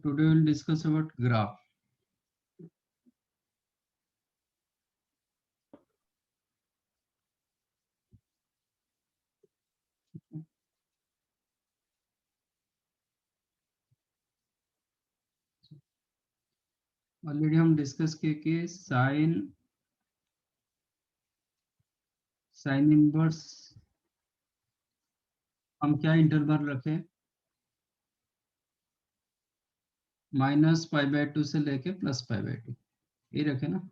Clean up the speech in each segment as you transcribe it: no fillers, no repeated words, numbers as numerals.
today we'll discuss about graph. Already हम discuss किए कि साइन इनवर्स हम क्या इंटरवल रखे, -π/2 से लेके +π/2 ये रखे ना।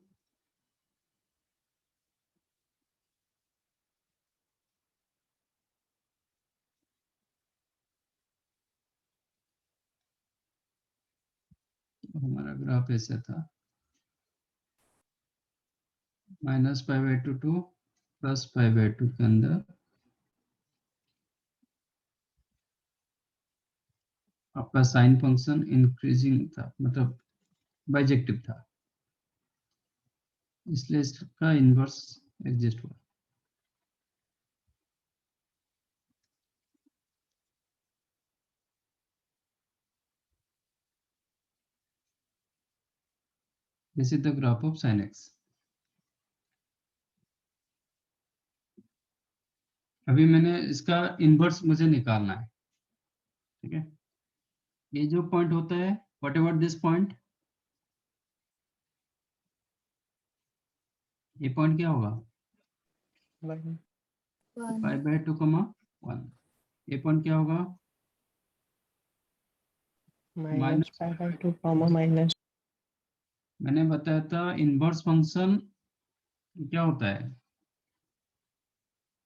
हमारा ग्राफ ऐसा था, -π/2 टू +π/2 के अंदर आपका साइन फंक्शन इंक्रीजिंग था, मतलब बाइजेक्टिव था, इसलिए इसका इनवर्स एग्जिस्ट हुआ। This is the graph of sin x। अभी मैंने इसका इनवर्स मुझे निकालना है, ठीक है। ये जो पॉइंट होता है, व्हाट एवर दिस पॉइंट, ये पॉइंट क्या होगा, π/2, 1। ये पॉइंट क्या होगा, -π/2, मैंने बताया था इनवर्स फंक्शन क्या होता है,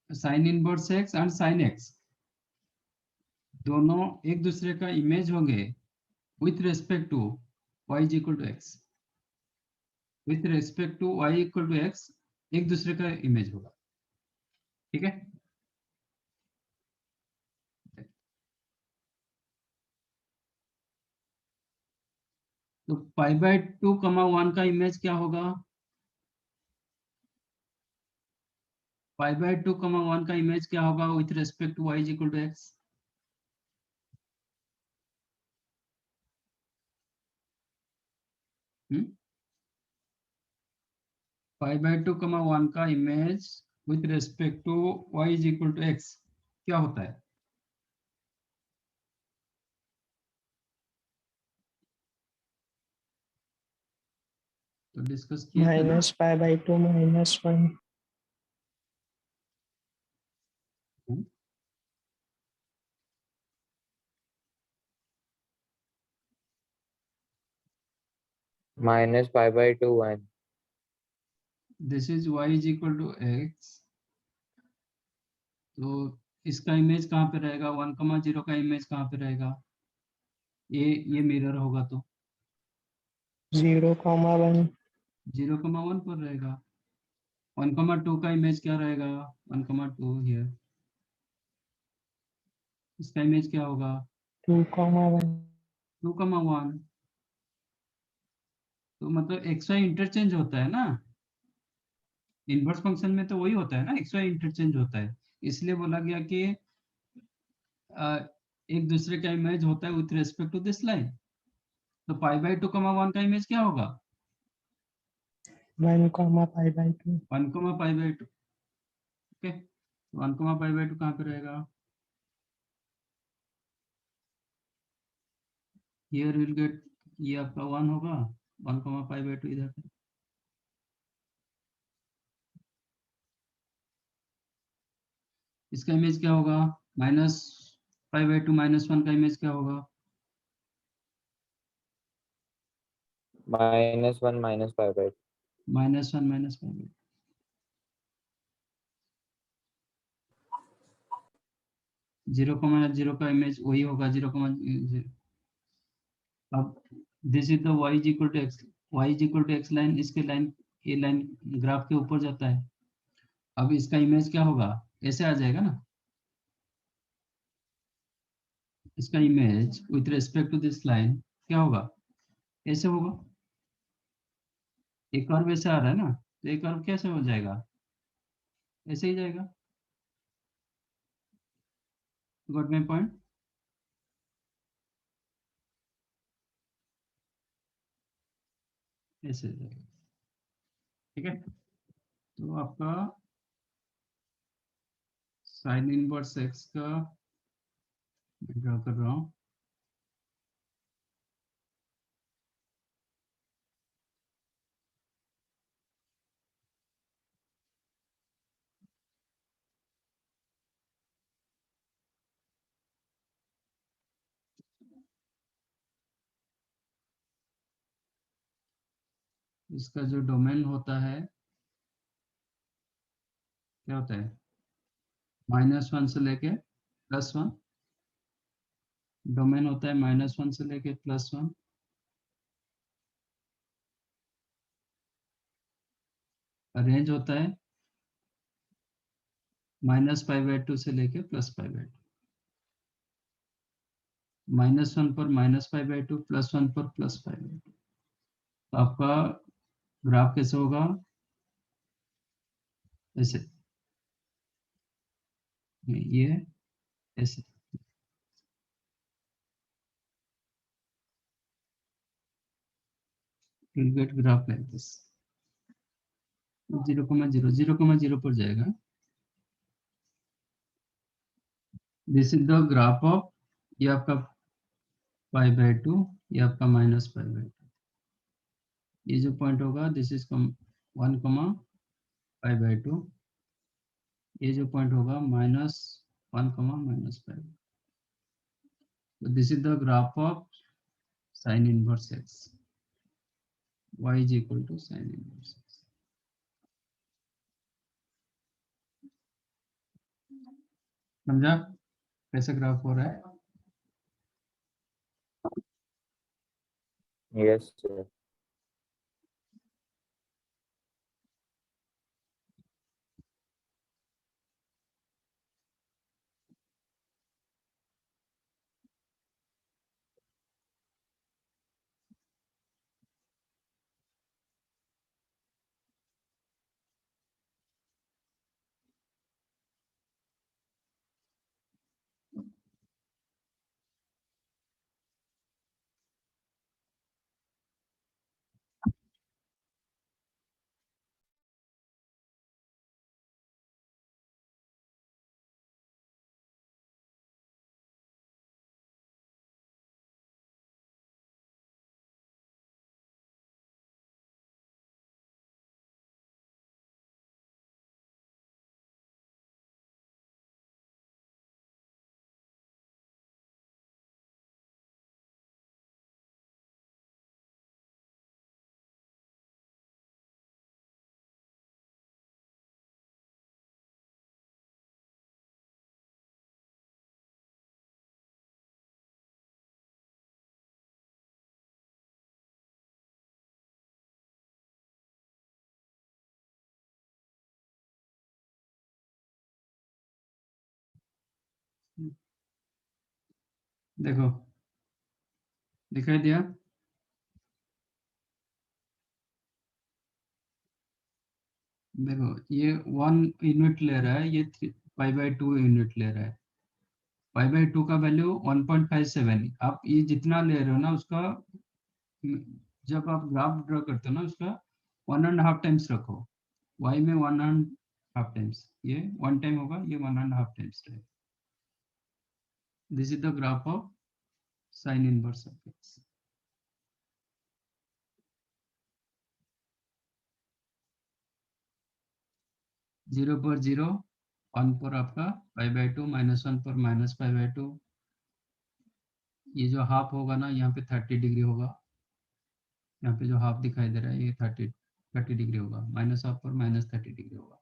sine inverse x and sine x दोनों एक दूसरे का इमेज होंगे with respect to y is equal to x। With respect to y equal to x एक दूसरे का इमेज होगा, ठीक है। तो π/2, 1 का इमेज क्या होगा, π/2, 1 का इमेज क्या होगा with respect to y is equal to x। π/2, 1 का image with respect to y is equal to x क्या होता है, तो डिस्कस किए थे ना। -π/2 -1 -π/2 1। This is y is equal to x, तो इसका इमेज कहाँ पे रहेगा, 1,0 का इमेज कहाँ पे रहेगा, ये मिरर होगा तो 0,1 0,1 पर रहेगा। 1,2 का इमेज क्या रहेगा, 1,2 हियर, इसका इमेज क्या होगा 2,1 2,1। तो मतलब एक्स वाई इंटरचेंज होता है ना, इनवर्स फंक्शन में तो वही होता है ना, एक्स वाई इंटरचेंज होता है, इसलिए बोला गया कि एक दूसरे का इमेज होता है with respect to this line. तो π/2, 1 का इमेज क्या होगा 1,π/2 1,π/2, ओके। 1,π/2 कहाँ पे रहेगा, हियर विल गेट, ये आपका 1 होगा, 1,π/2 इधर पे। इसका इमेज क्या होगा, -π/2 -1 का इमेज क्या होगा, -1 -π/2। -1 -π/2। जीरो का इमेज वही होगा 0,0। अब this is the y is equal to x, y is equal to x line, इसके लाइन, ये लाइन ग्राफ के ऊपर जाता है। अब इसका इमेज क्या होगा, ऐसे आ जाएगा ना, इसका image with respect to this line क्या होगा, ऐसे होगा। एक कर्व ऐसे आ रहा है ना, तो एक कर्व कैसे हो जाएगा, ऐसे ही जाएगा। Got my point. ऐसे जाएगा। ठीक है, तो आपका साइन इनवर्स एक्स का मैं ड्रा कर रहा हूँ। इसका जो डोमेन होता है क्या होता है, -1 से लेके +1। डोमेन होता है -1 से लेके +1। रेंज होता है -π/2 से लेके +π/2। -1 पर -π/2, +1 पर +π/2। तो आपका ग्राफ कैसे होगा, ऐसे, ये ऐसे। You'll get graph like this, 0,0 0,0 पर जाएगा। This is the graph of, ये आपका π/2, ये आपका -π/2। ये जो पॉइंट होगा दिस इज 1,π/2। ये जो पॉइंट होगा -1, -π/2। तो this is the graph of sine inverse x, y is equal to sine inverse x. समझा कैसे ग्राफ हो रहा है? Yes, sir. देखो दिखाई दिया? देखो ये 1 यूनिट ले रहा है, ये π/2 यूनिट ले रहा है। π/2 का वैल्यू 1.57। आप ये जितना ले रहे हो ना उसका, जब आप ग्राफ ड्रॉ करते हो ना उसका 1.5 टाइम्स रखो। y में 1.5 टाइम्स, ये 1 टाइम होगा, ये 1.5 टाइम्स रहेगा। This is the graph of sine inverse of x. Zero पर 0, 1 पर आपका π/2, -1 पर -π/2। ये जो हाफ होगा ना यहाँ पे 30 डिग्री होगा। यहाँ पे जो हाफ दिखाई दे रहा है ये 30 डिग्री होगा, -हाफ पर -30 डिग्री होगा।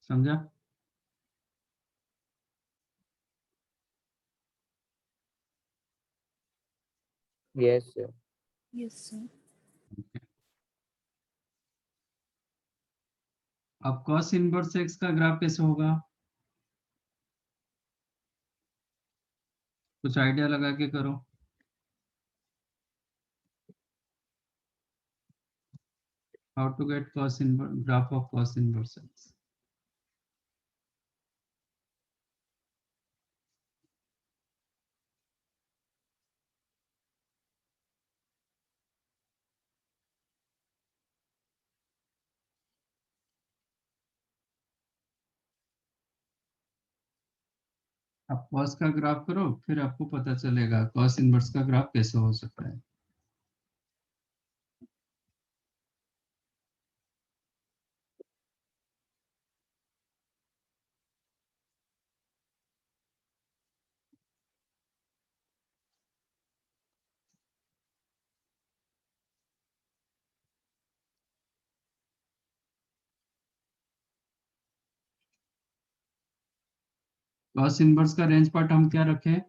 समझा? Yes, sir. Yes, sir. अब cos इनवर्स एक्स का ग्राफ कैसे होगा, कुछ आइडिया लगा के करो। How to get cos inverse, graph of cos inverse x. आप कॉस का ग्राफ करो, फिर आपको पता चलेगा कॉस इनवर्स का ग्राफ कैसे हो सकता है। कॉस इनवर्स का रेंज पार्ट हम क्या रखें?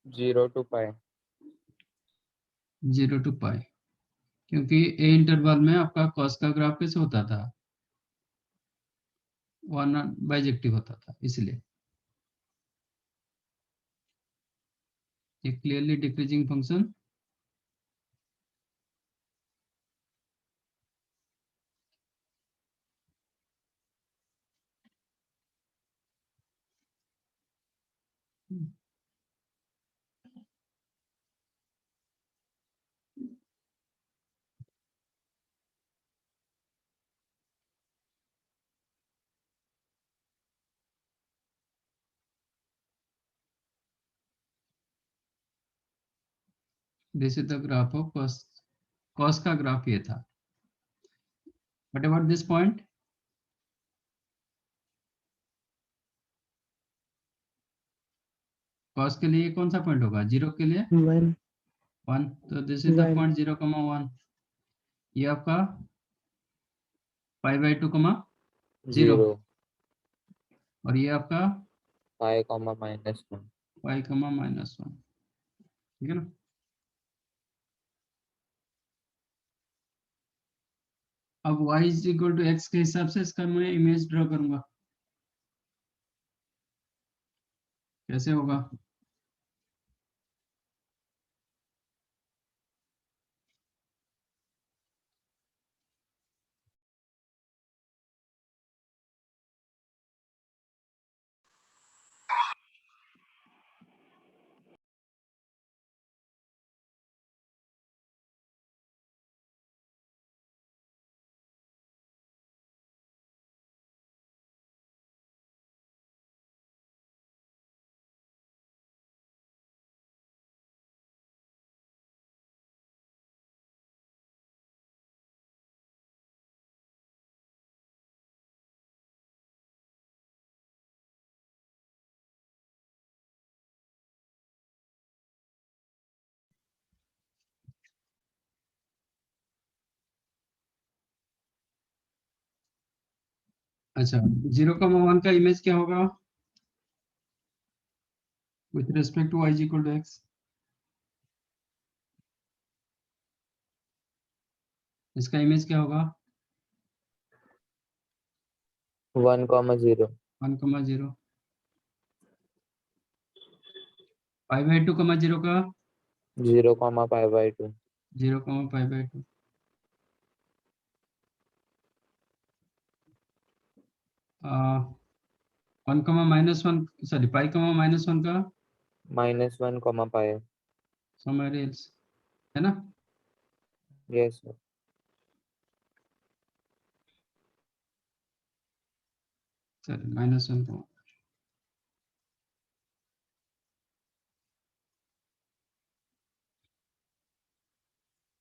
0 to pi. 0 to पाई, क्योंकि ए इंटरवल में आपका कॉस का ग्राफ कैसे होता था? वन बाइजेक्टिव होता था, इसलिए ये clearly decreasing function this is the graph of cos. Cos का ग्राफ ये था। What about this point? Cos के लिए कौन सा पॉइंट होगा? 0 के लिए 1, 1, तो दिस इज द 1, पॉइंट 0,1। ये आपका पाई बाई 2, 0, 0. और ये आपका Pi comma minus 1. पाई -1, ठीक है ना? अब y is equal to x के हिसाब से इसका मैं इमेज ड्रॉ करूंगा। कैसे होगा? अच्छा, 0,1 का इमेज क्या होगा with respect to y is equal to x? इसका इमेज क्या होगा? 1 comma 0. 1,0। पाई बाई 2, 0 का 0 comma pi by 2. 0, pi by 2। 1, -1, sorry, pi -1 का Minus 1 comma pi. somewhere else, है ना? Yes, sir. सॉरी, -1 का।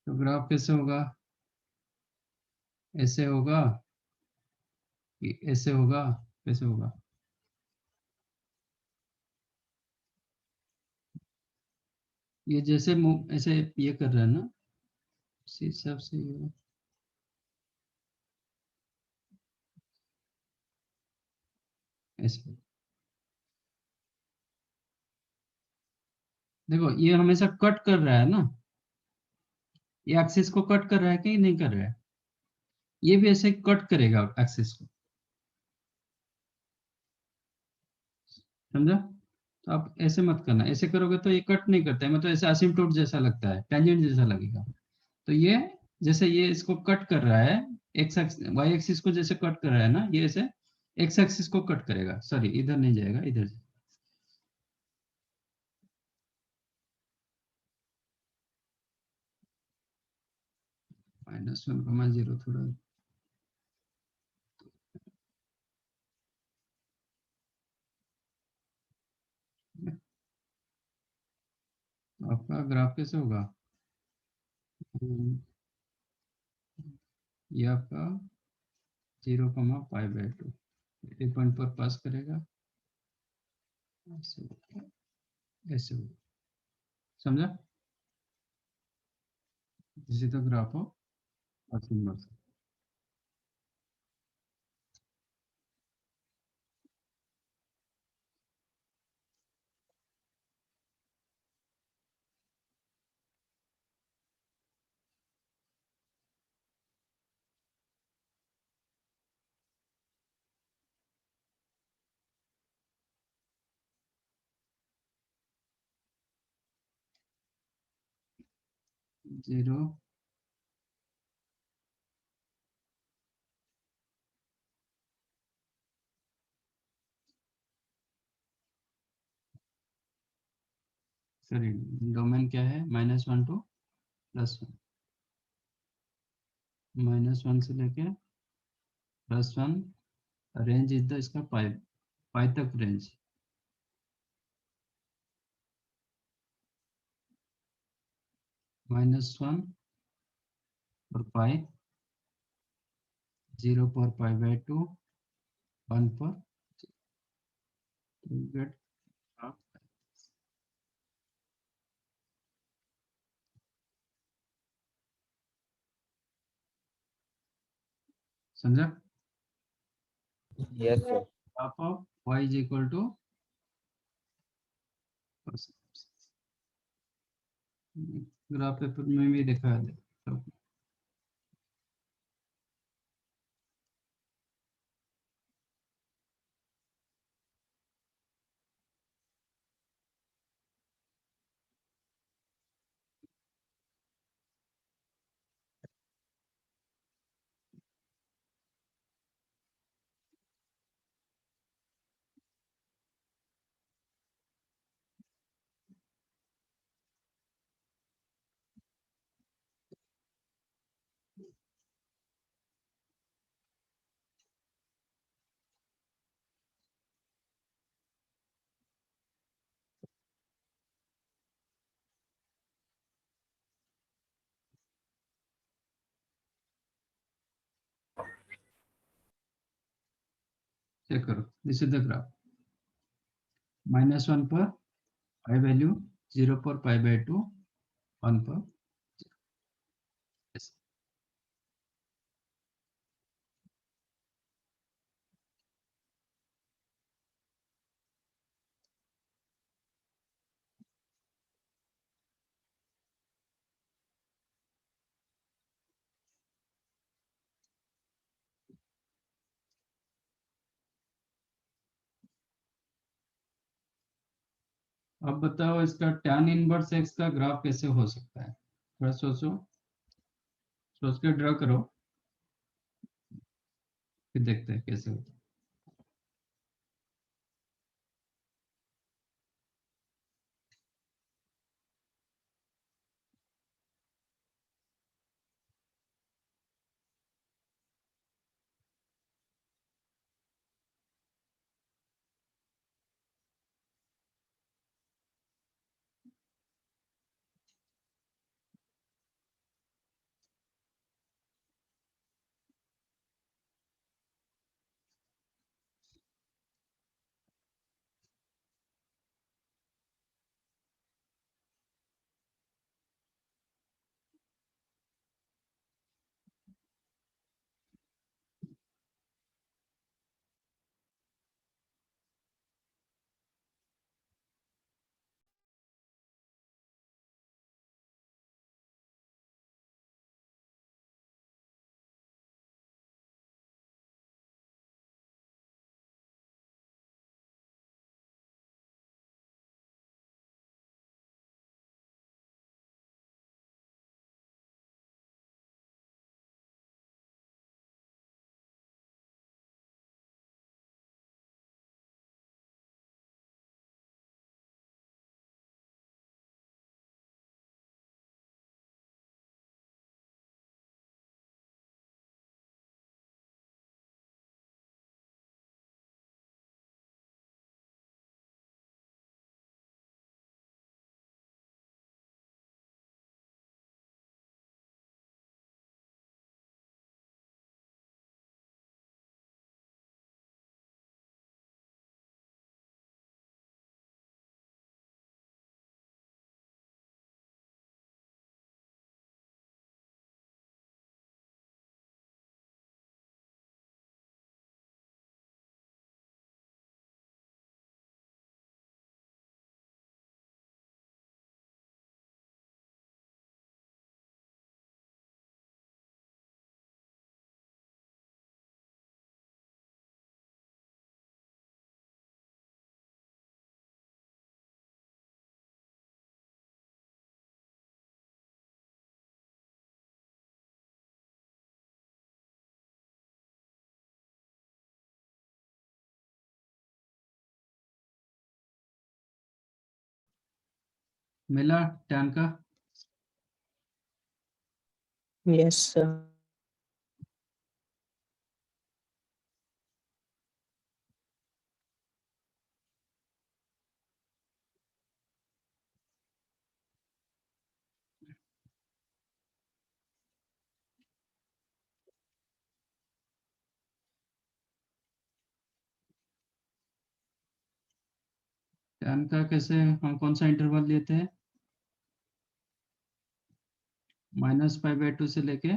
तो ग्राफ कैसे होगा? ऐसे होगा कि ऐसे होगा? कैसे होगा? ये जैसे ऐसे ये कर रहा है ना, उसी हिसाब से ये होगा। ऐसे देखो, ये हमेशा कट कर रहा है ना, ये एक्सिस को कट कर रहा है कि नहीं कर रहा है? ये भी ऐसे कट करेगा एक्सिस को, समझा? तो आप ऐसे मत करना, ऐसे करोगे तो ये कट नहीं करता है, मतलब ऐसे असिम्प्टोट जैसा लगता है, टेंजेंट जैसा लगेगा। तो ये जैसे ये इसको कट कर रहा है, एक्स वाई एक्सिस को जैसे कट कर रहा है ना, ये ऐसे एक्स एक्सिस को कट करेगा। सॉरी, इधर नहीं जाएगा, इधर जाएगा। -1, 0 थोड़ा आपका ग्राफ कैसे होगा? ये आपका 0, π/2 एक पॉइंट पर पास करेगा, ऐसे होगा, ऐसे होगा। समझा? इसी तो ग्राफ हो अर्थ इनवर्स। जीरो सॉरी, डोमेन क्या है? -1 to +1, -1 से लेके +1, रेंज इज द इसका पाई तक रेंज। -1 और पाई, 0 पर π/2, 1 पर गेट। समझा? Yes, sir. Half of y is equal to graph paper में भी देखा है। चेक करो, दिस इज द ग्राफ। -1 पर पाई वैल्यू, 0 पर π/2, 1 पर। अब बताओ इसका tan इनवर्स x का ग्राफ कैसे हो सकता है? थोड़ा सोचो, सोच के ड्रा करो, फिर देखते हैं कैसे होता है। मिला tan का? Yes, sir. tan का कैसे, हम कौन सा इंटरवल लेते हैं? -π/2 से लेके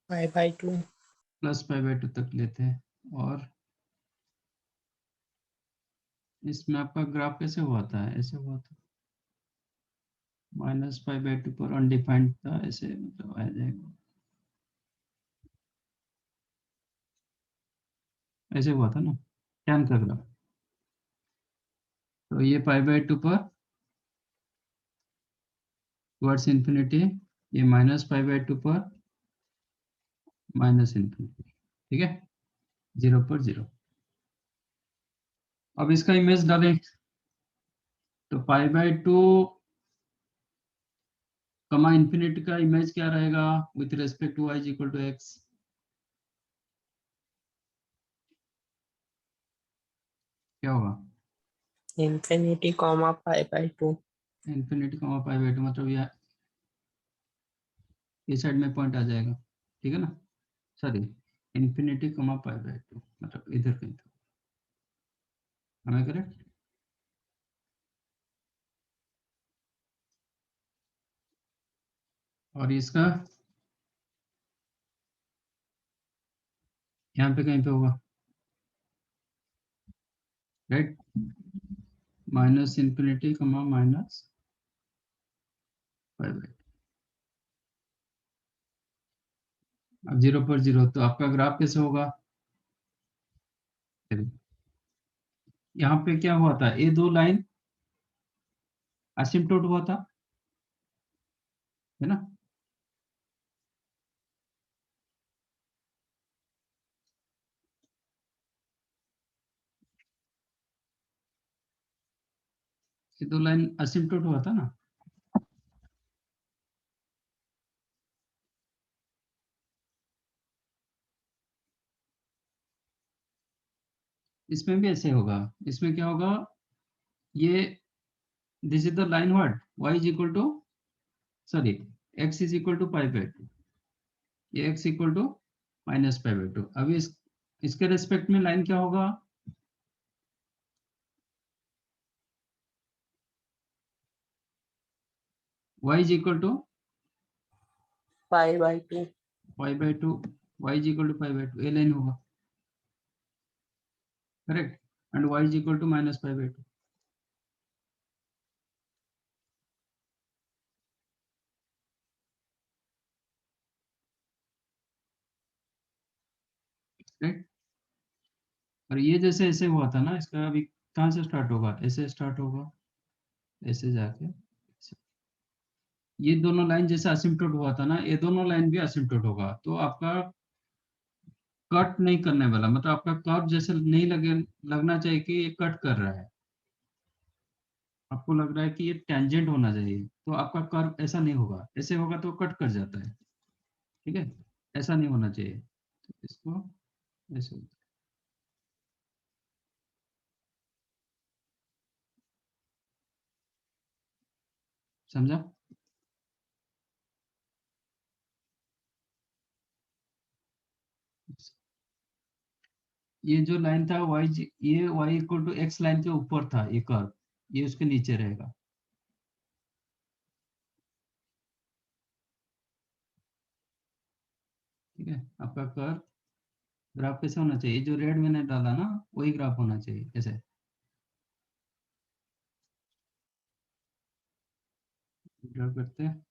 π/2. +π/2 तक लेते हैं। और इसमें आपका ग्राफ कैसे हुआ था? ऐसे हुआ था, -π/2 पर अनडिफाइंड था, ऐसे मतलब आ जाएगा, ऐसे हुआ था ना tan का ग्राफ। तो ये π/2 पर टुवर्ड्स इंफिनिटी, ये -π/2 पर -इंफिनिटी, ठीक है, 0 पर 0। अब इसका इमेज डालें, तो π/2 कमा इंफिनिटी का इमेज क्या रहेगा with respect to y equal to x? क्या होगा? Infinity, π/2. इंफिनिटी कमा π/2 मतलब ये साइड में पॉइंट आ जाएगा, ठीक है ना, सॉरी, इंफिनिटी कमा π/2 मतलब इधर कहीं था, हमें करेक्ट। और इसका यहाँ पे कहीं पे होगा, राइट, माइनस इंफिनिटी कमा -π/2। अब 0 पर 0, तो आपका ग्राफ कैसे होगा? यहाँ पे क्या हुआ था, ये दो लाइन असिम्प्टोट हुआ था, है ना, ये दो लाइन असिम्प्टोट हुआ था ना। इसमें भी ऐसे होगा, इसमें क्या होगा, ये this is the line what, y is equal to, sorry, x is equal to π/2, ये x इक्वल टू -π/2। अभी इसके रेस्पेक्ट में लाइन क्या होगा, y is equal to π/2. π/2, y is equal to π/2, ये लाइन होगा, correct, and y is equal to -π/2, right. और ये जैसे ऐसे हुआ था ना, इसका अभी कहाँ से स्टार्ट होगा, ऐसे स्टार्ट होगा, ऐसे जाके ये दोनों लाइन जैसे असिम्प्टोट हुआ था ना, ये दोनों लाइन भी असिम्प्टोट होगा, तो आपका कट नहीं करने वाला, मतलब आपका कर्व जैसे नहीं लगना चाहिए कि ये कट कर रहा है, आपको लग रहा है कि ये टेंजेंट होना चाहिए, तो आपका कर्व ऐसा नहीं होगा, ऐसे होगा तो कट कर जाता है, ठीक है, ऐसा नहीं होना चाहिए, तो इसको ऐसे, समझा? ये जो लाइन था ये y equal to x line के ऊपर था, ये कर्व, ये उसके नीचे रहेगा, ठीक है। आपका कर्व ग्राफ कैसे होना चाहिए, जो रेड मैंने डाला ना वही ग्राफ होना चाहिए, कैसे ड्रा करते हैं।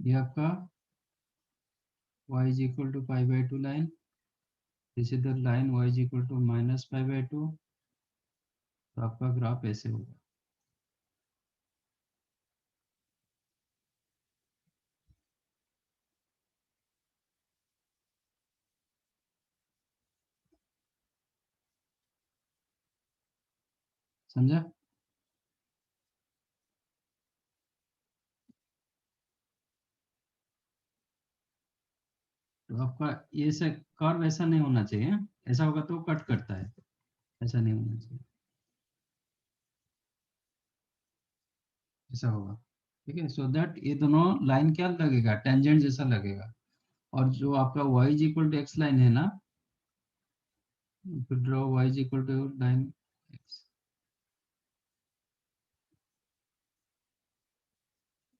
ये आपका y is equal to pi by 2 line. This is the line y is equal to minus pi by 2. तो आपका ग्राफ ऐसे होगा. समझा? तो आपका ये से कर्व ऐसा नहीं होना चाहिए. ऐसा होगा तो कट करता है. ऐसा नहीं होना चाहिए. ऐसा होगा. ठीक है. सो दैट ये दोनों लाइन क्या लगेगा, टेंजेंट जैसा लगेगा. और जो आपका y is equal to x line है ना, फिर draw y is equal to line x.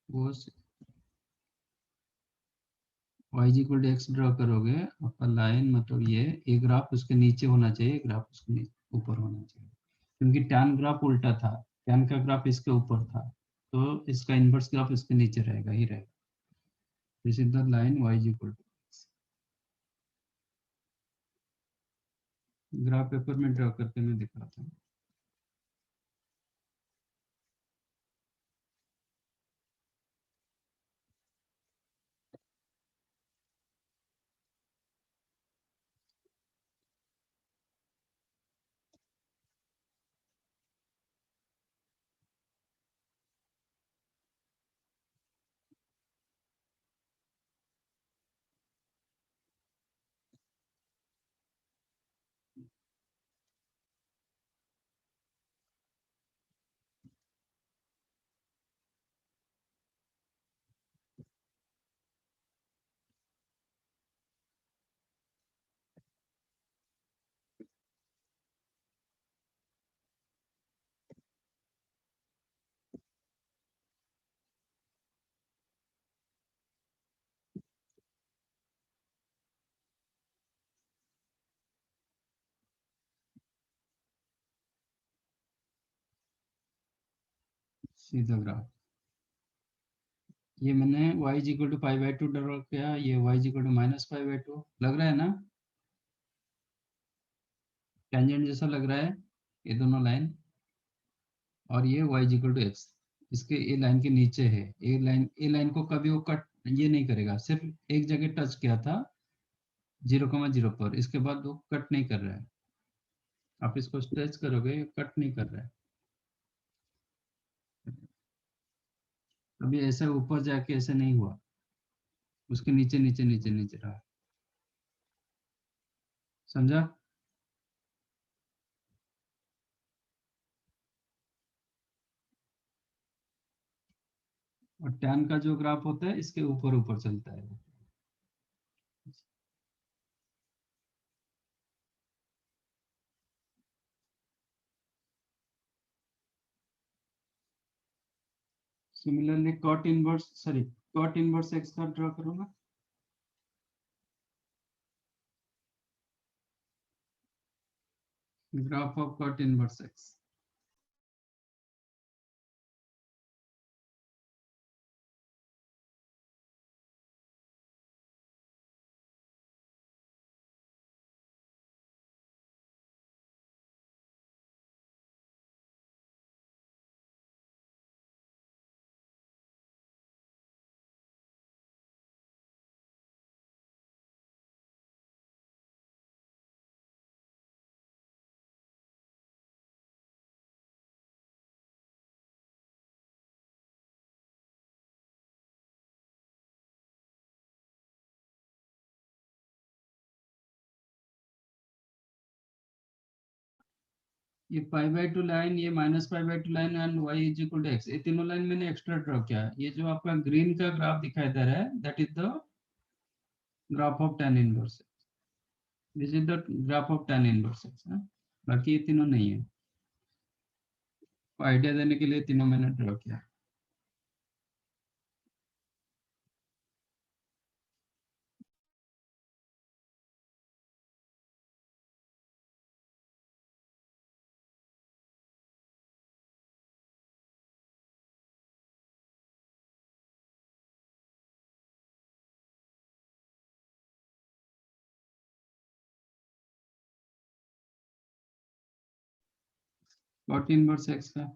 वो y is equal to x draw करोगे, आपका लाइन मतलब ये ग्राफ उसके नीचे होना चाहिए, ग्राफ उसके ऊपर होना चाहिए. क्योंकि टैन ग्राफ उल्टा था, टैन का ग्राफ इसके ऊपर था, तो इसका इनवर्स ग्राफ इसके नीचे रहेगा ही रहेगा. This is the line y is equal to. Graph paper में ड्रॉ करके मैं दिखाता हूँ. सीधा ग्राफ. ये मैंने y is equal to pi by 2 draw किया, ये y is equal to minus pi by 2 लग रहा है ना, टेंजेंट जैसा लग रहा है ये दोनों लाइन. और ये y is equal to x, इसके ए लाइन के नीचे है. ए लाइन को कभी वो कट ये नहीं करेगा, सिर्फ एक जगह टच किया था 0,0 पर, इसके बाद वो कट नहीं कर रहा है. आप इसको स्ट्रेच करोगे, ये कट नहीं कर रहा है. अभी ऐसे ऊपर जाके ऐसे नहीं हुआ, उसके नीचे नीचे नीचे नीचे रहा. समझा? और टैन का जो ग्राफ होता है इसके ऊपर ऊपर चलता है. सिमिलरली कॉट इनवर्स एक्स का ड्रॉ करूंगा. Graph of cot inverse x. ये पाई बाई 2 लाइन, ये minus pi by 2 line and y is equal to x, ये तीनों लाइन मैंने एक्स्ट्रा ड्रॉ किया. ये जो आपका ग्रीन का ग्राफ दिखाई दे रहा है, that is the graph of tan inverse. This is the graph of tan inverse. बाकी ये तीनों नहीं है. आइडिया देने के लिए तीनों मैंने ड्रॉ किया. कॉट इनवर्स एक्स का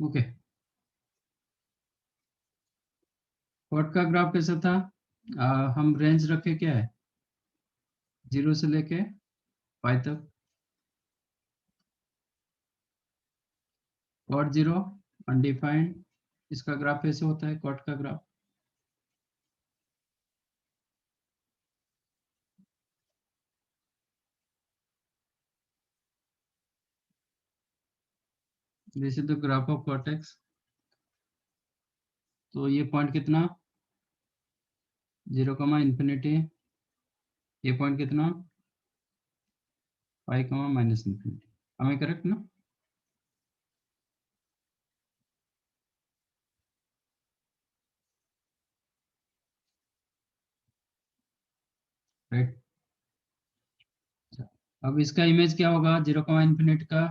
ओके। कॉट का ग्राफ कैसा था? हम रेंज रखे क्या है 0 से लेके पाई तक। कॉट 0 अनडिफाइंड, इसका ग्राफ कैसे होता है कॉट का graph? This is the graph of cot x. तो ये पॉइंट कितना 0 इंफिनिटी, ये पॉइंट कितना पाई माइनस इंफिनिटी। हमें करेक्ट ना? राइट। अब इसका इमेज क्या होगा 0 इंफिनिटी का?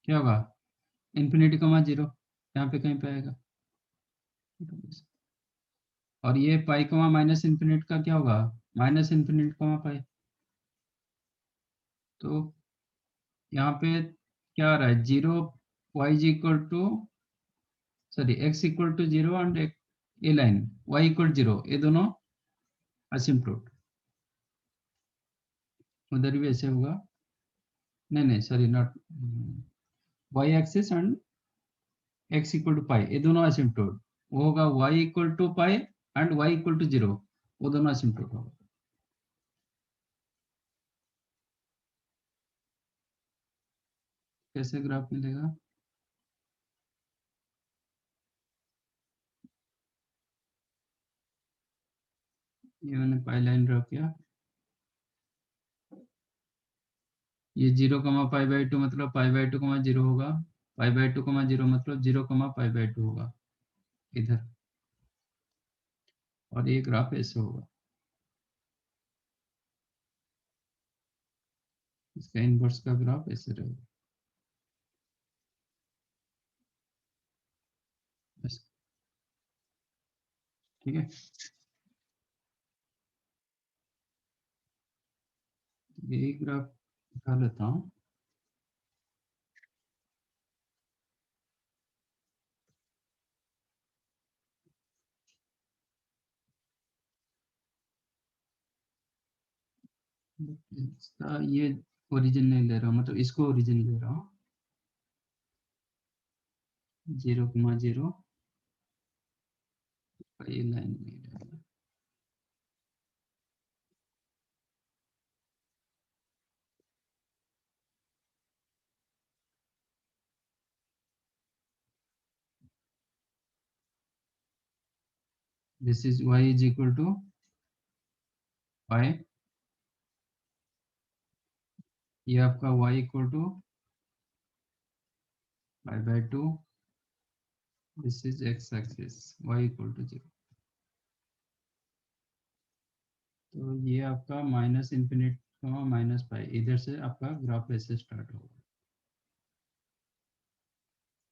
क्या होगा इंफिनिटी 0 यहाँ पे कहीं पे आएगा। और ये पाई माइनस इंफिनिटी का क्या होगा माइनस इंफिनिटी पाई। तो यहाँ पे क्या आ रहा है 0 y is equal to sorry x equal to 0 and a line y equal 0, ये दोनों असिम्प्टोट। उधर भी ऐसे होगा, नहीं नहीं sorry not, y axis and x equal to pi, ये दोनों असिम्प्टोट। वो होगा y equal to pi and y equal to 0, वो दोनों असिम्प्टोट होगा। कैसे ग्राफ मिलेगा? ये मैंने पाई लाइन ड्रॉ किया। ये 0,π/2 मतलब π/2, 0 होगा, π/2, 0 मतलब 0,π/2 होगा इधर, और ये ग्राफ ऐसे होगा, इसका इनवर्स का ग्राफ ऐसे रहेगा। बस, ठीक है। यही ग्राफ उठा लेता हूँ। इसका ये ओरिजिन नहीं ले रहा हूँ, मतलब इसको ओरिजिन ले रहा हूँ, 0,0 ये लाइन नहीं रहेगा। This is y is equal to y, ये आपका y equal to π/2, this is x axis, y equal to 0। तो ये आपका -∞, -π, इधर से आपका ग्राफ ऐसे स्टार्ट होगा।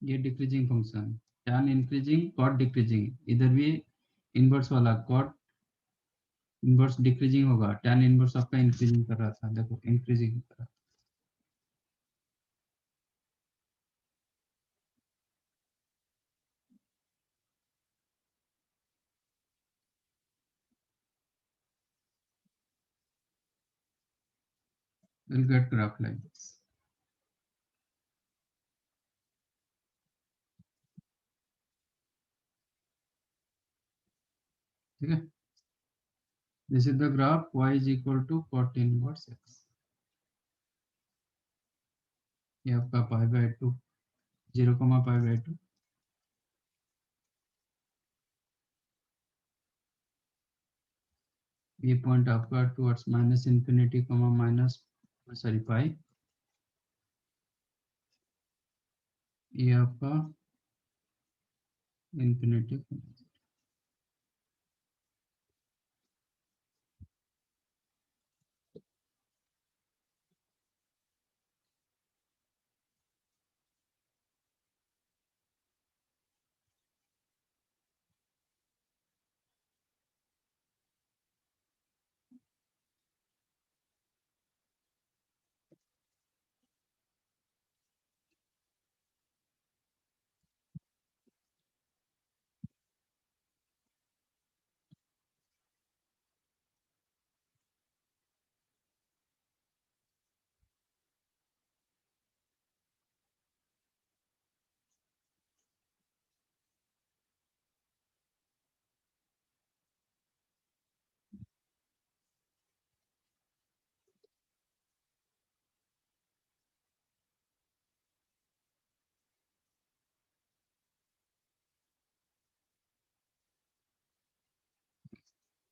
ये decreasing function, tan increasing, cot decreasing, इधर भी इनवर्स वाला cot इनवर्स डिक्रीजिंग होगा, tan इनवर्स आपका इंक्रीजिंग कर रहा था, देखो इंक्रीजिंग कर रहा था। We'll get graph like this. ठीक है, this is the graph y is equal to cot inverse x, ये आपका π/2, 0,π/2, ये पॉइंट आपका टुवर्ड्स -∞, माइनस सॉरी पाई, ये आपका infinity.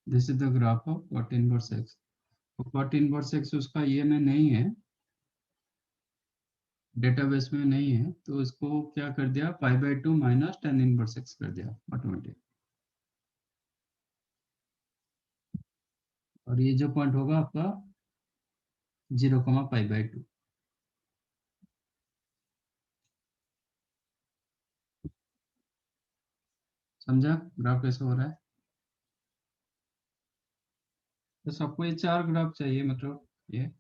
This is the graph of cot inverse x, तो cot इनवर्स x उसका ये में नहीं है, डेटाबेस में नहीं है, तो इसको क्या कर दिया, π/2 माइनस tan इनवर्स x कर दिया ऑटोमेटिक, और ये जो पॉइंट होगा आपका 0,π/2। समझा ग्राफ कैसे हो रहा है? तो सबको ये 4 ग्राफ चाहिए, मतलब ये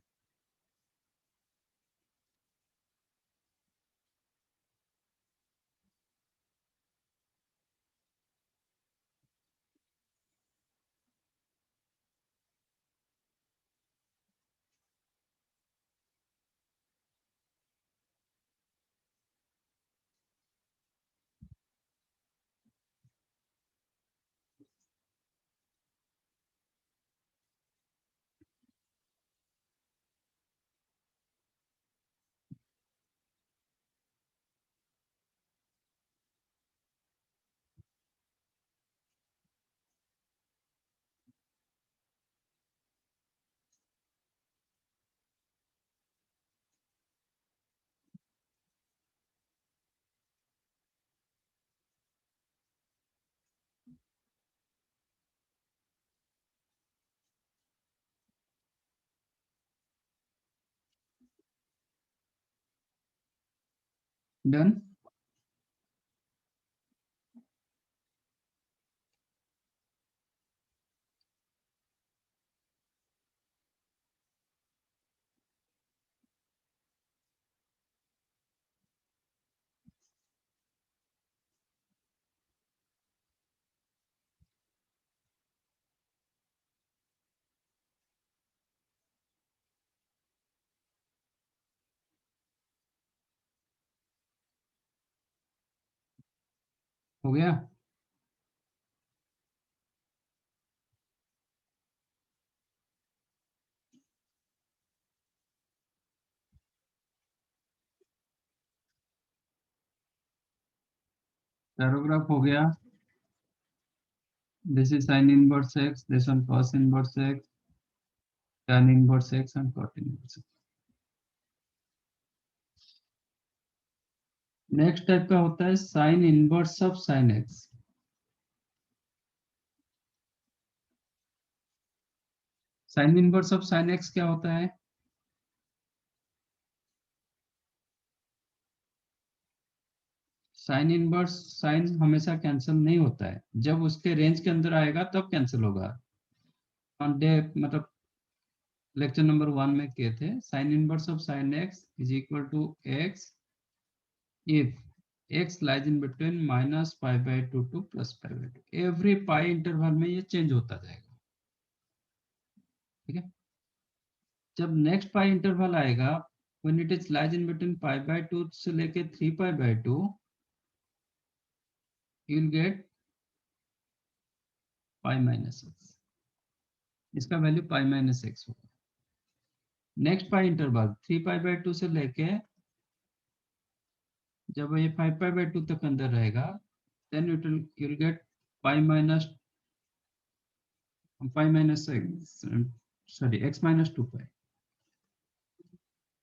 डन। हो गया। पैराग्राफ हो गया। This is sine inverse x, this one cos inverse x, tan inverse x and cot inverse x. Next type का होता है sine inverse of sine x. Sign inverse of sine x क्या होता है? साइन इनवर्स, साइन हमेशा cancel नहीं होता है, जब उसके रेंज के अंदर आएगा तब कैंसिल होगा। ऑन डे मतलब लेक्चर नंबर 1 में किए थे, sine inverse of sine x is equal to x if x lies in between minus pi by 2 to plus pi by 2। Every pi interval में ये चेंज होता जाएगा। ठीक है। जब नेक्स्ट पाई इंटरवल आएगा, when it is lies in between pi by 2 से लेके 3 pi by 2, you will get pi minus x। इसका वैल्यू pi minus x होगा। Next pi interval 3 pi by 2 से लेके जब ये 5 pi by 2 तक अंदर रहेगा, then you will get pi minus x, sorry, x minus 2 pi।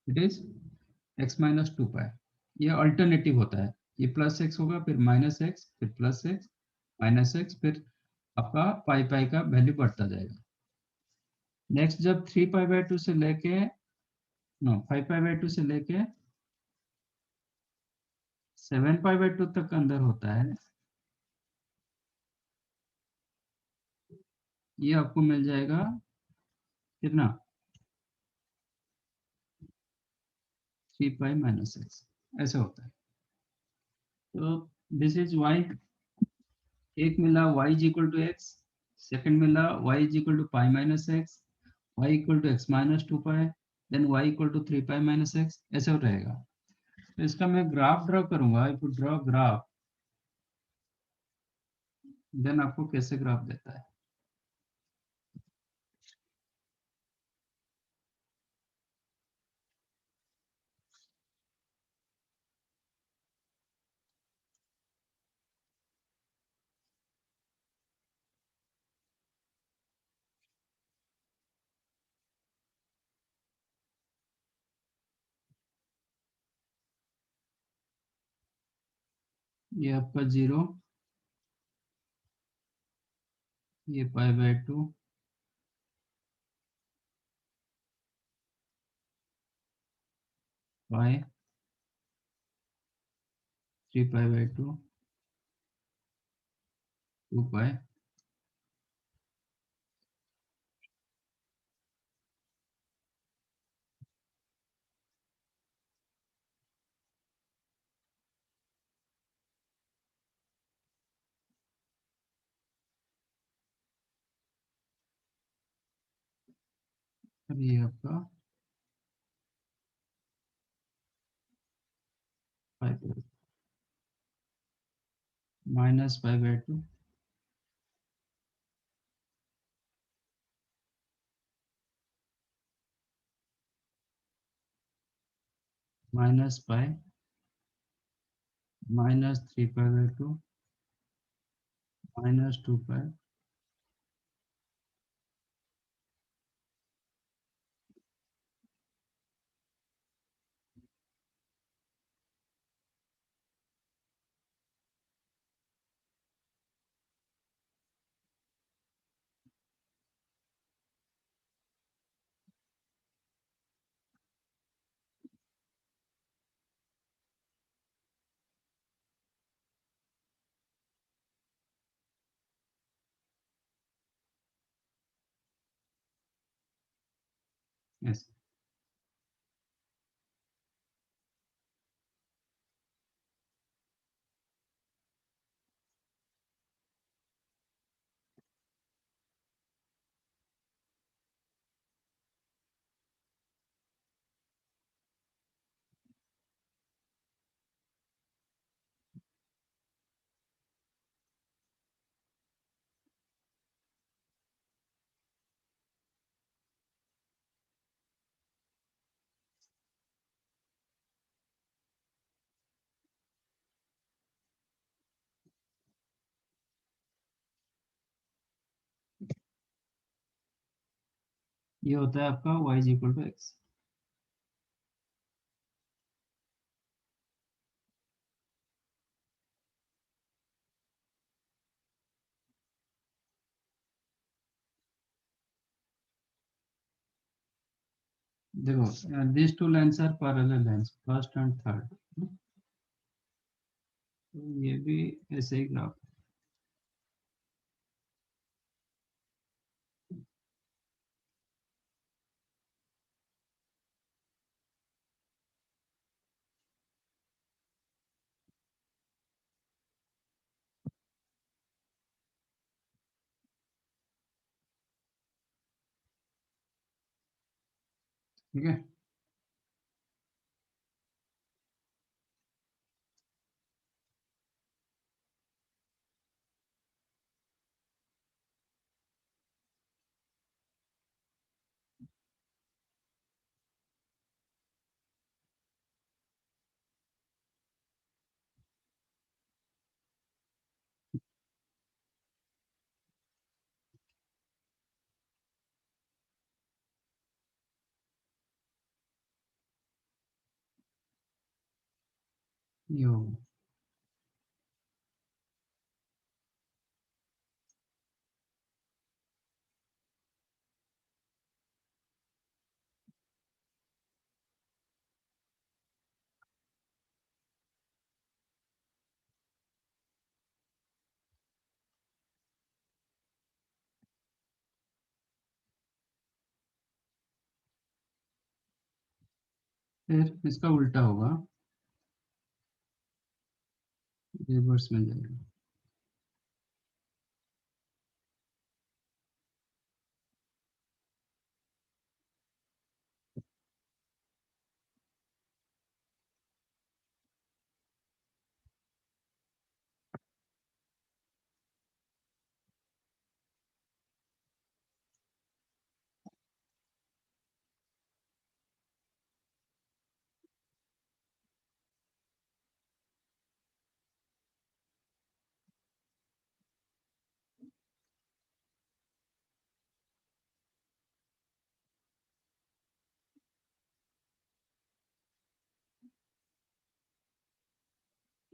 It is x minus 2 pi। ये अल्टरनेटिव होता है, ये प्लस एक्स होगा, फिर माइनस एक्स, फिर प्लस एक्स, माइनस एक्स, फिर आपका पाई पाई का वैल्यू बढ़ता जाएगा। नेक्स्ट जब 3 पाई बाय 2 से लेके, नो 5 पाई बाय 2 से लेके 7 पाई बाय 2 तक अंदर होता है, ये आपको मिल जाएगा कितना, 3 पाई माइनस एक्स। ऐसा होता है। तो दिस इज वाई। एक मिला y is equal to x, second मिला y is equal to pi minus x, y equal to x minus 2 pi, then y equal to 3 pi minus x. ऐसा रहेगा। तो इसका मैं ग्राफ ड्रॉ करूंगा। If you draw graph, then आपको कैसे graph देता है। ये आपका 0, ये पाई बाय 2, पाई, 3 पाई बाय 2, 2 पाई। और ये आपका pi minus pi by 2, minus pi, minus 3 pi by 2, minus 2 pi. ऐसे ये होता है आपका y is equal to x. देखो this two lines are parallel lines, first and third, तो ये भी ऐसे ही ग्राफ। ठीक है, ये होगा। फिर इसका उल्टा होगा, रिवर्स में जाएगा।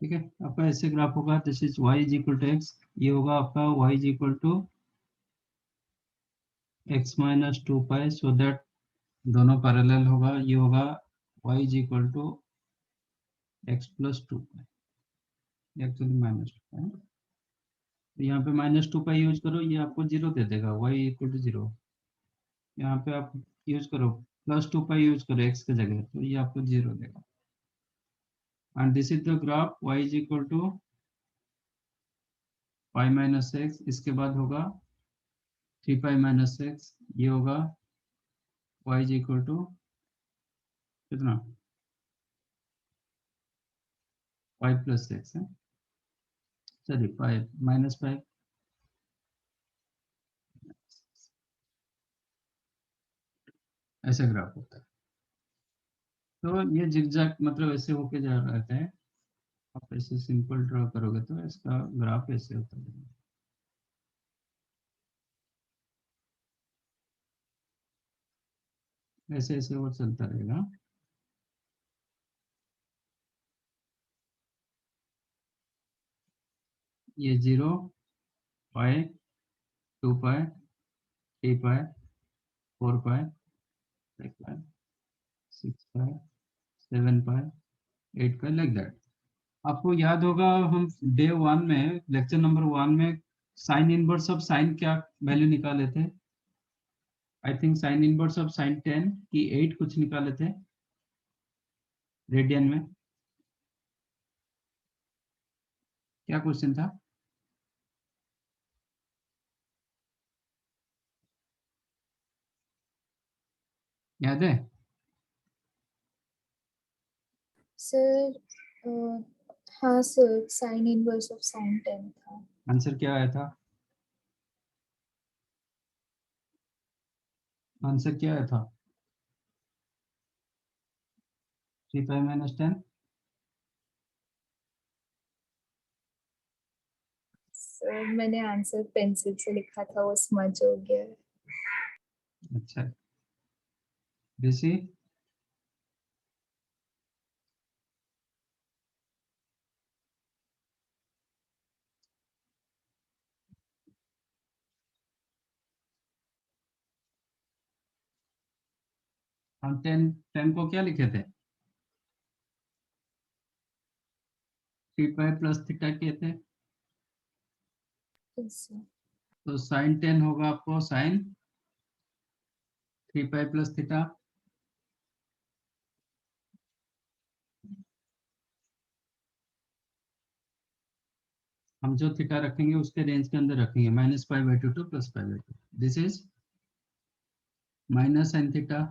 ठीक है, आपका ऐसे ग्राफ होगा, this is y is equal to x, ये होगा आपका y is equal to x minus two pi, so that दोनों पैरेलल होगा। ये होगा y is equal to x plus two pi, actually minus two pi, तो यहाँ पे माइनस टू पाई यूज करो, ये आपको जीरो दे देगा, y इक्वल टू जीरो। यहाँ पे आप यूज करो प्लस टू पाई यूज करो x की जगह, तो ये आपको जीरो देगा। And this is the graph y is equal to pi minus x, इसके बाद होगा थ्री पाई माइनस एक्स, ये होगा y इज इक्वल टू कितना, पाई प्लस एक्स है, चलिए पाई माइनस पाई, ऐसा ग्राफ होता है। तो ये जिगजैग मतलब ऐसे होके जा रहते हैं, आप ऐसे सिंपल ड्रॉ करोगे तो इसका ग्राफ ऐसे होता है, ऐसे ऐसे और चलता रहेगा। ये zero, pi, two pi, three pi, four pi, five pi, six pi, seven pi, eight pi, like that. आपको याद होगा हम डे वन में, लेक्चर नंबर वन में साइन इनवर्स ऑफ साइन क्या वैल्यू निकाले थे, I think sine inverse of sine 10 की 8 कुछ निकाले थे रेडियन में। क्या क्वेश्चन था? याद है? सर हाँ sir, sign inverse of sine 10 था। आंसर क्या आया था? आंसर क्या आया था? 3 पाई माइनस 10। सर मैंने आंसर पेंसिल से लिखा था, वो स्मज हो गया है। अच्छा, ऋषि हम 10 को क्या लिखे थे? 3 पाई प्लस थीटा किए थे। Yes, sir. तो साइन 10 होगा आपको साइन 3 पाई प्लस थीटा। हम जो थीटा रखेंगे उसके रेंज के अंदर रखेंगे, minus pi by 2 two plus pi by 2। This is minus sine theta.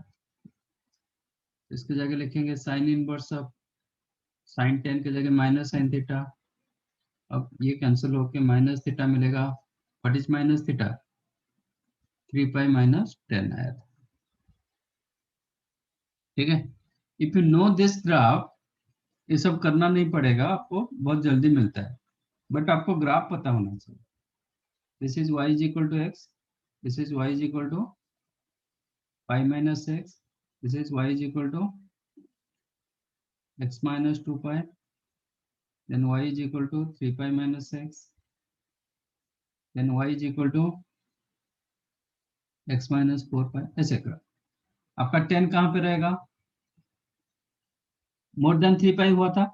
इसकी जगह लिखेंगे साइन इनवर्स ऑफ साइन 10 की जगह माइनस साइन थीटा। अब ये कैंसिल होके माइनस थीटा मिलेगा। What is minus theta? 3 pi minus 10 आया था। ठीक है, if you know this graph, ये सब करना नहीं पड़ेगा आपको, बहुत जल्दी मिलता है, बट आपको ग्राफ पता होना चाहिए। This is y is equal to x, this is y is equal to pi minus x, this is y is equal to x minus 2 pi, then y is equal to 3 pi minus x, then y is equal to x minus 4 pi, ऐसे कर। आपका 10 कहाँ पे रहेगा? More than 3 पाई हुआ था।